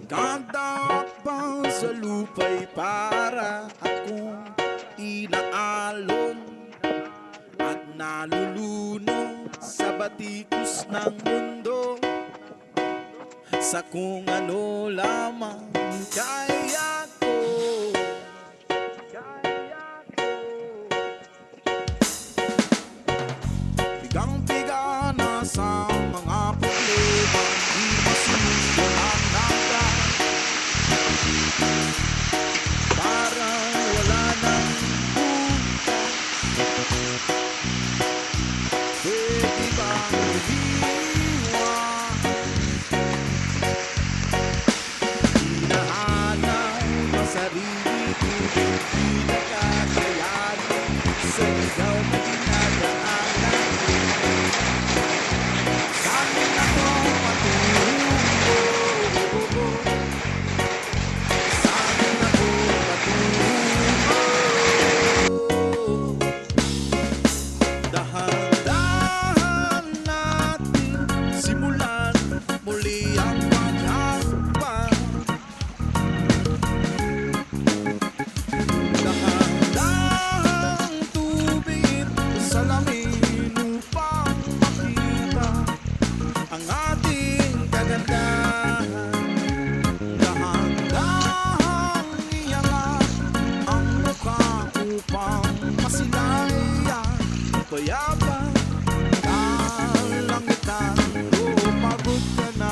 Kadakbang sa lupa'y para akong inaalon at nalulunod sa batikos ng mundo, sa kung ano lamang kaya ko. Bigang-biga na sa mga problema, di masolusyonan agad. Parang wala nang bukas. Pwede bang umiwas? Hinahanap ang sarili ko, di nakakayanin sa ikaw na dinadaanan. Saan ako patungo? Saan ako patungo? Dahan-dahan natin simulan muli ang paghahakbang. Dahan-dahang tubig sa lamin upang makita ang ating kagandahan. Dahan-dahang iangat ang mukha upang masilayan payapa. Kalangitan, pagod ka na,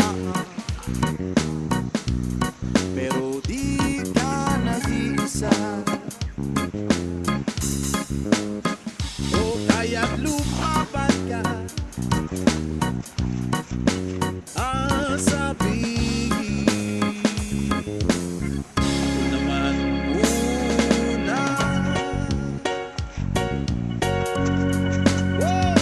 pero di ka nag-iisa. O kaya't lumaban ka, ang sabihin ako naman muna. Wow!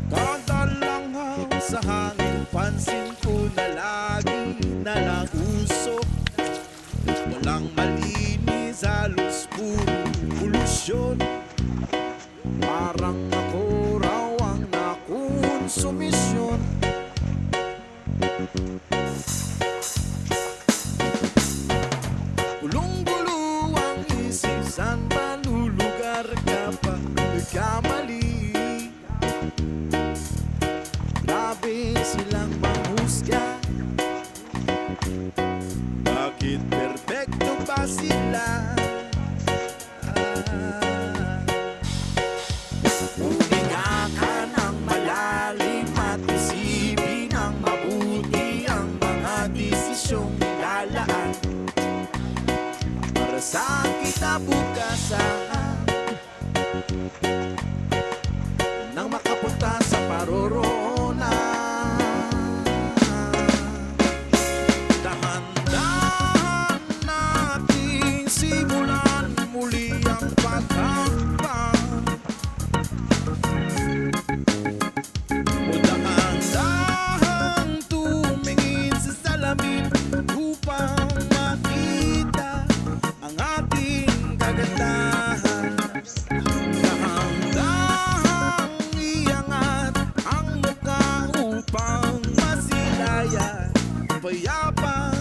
Kada langhap sa hangin, pansin ko na lagi nalausok. Walang malinis, halos puro polusyon. Parang ako raw ang nakonsumisyon. Gulong-gulo ang isip, saan malulugar ka pa nagkamali? Grabe silang manghusga. Bakit perfecto ba sila? Huminga ka ng malalim at isipin ng mabuti ang mga desisyong nilalaan para sa kinabukasan, nang makapunta sa paroroonan. Dahan-dahan nating simulan muli ang paghahakbang. O dahan-dahang tumingin sa salamin upang makita ang ating kagandahan. Dahan-dahang iangat ang mukha upang masilayan payapa.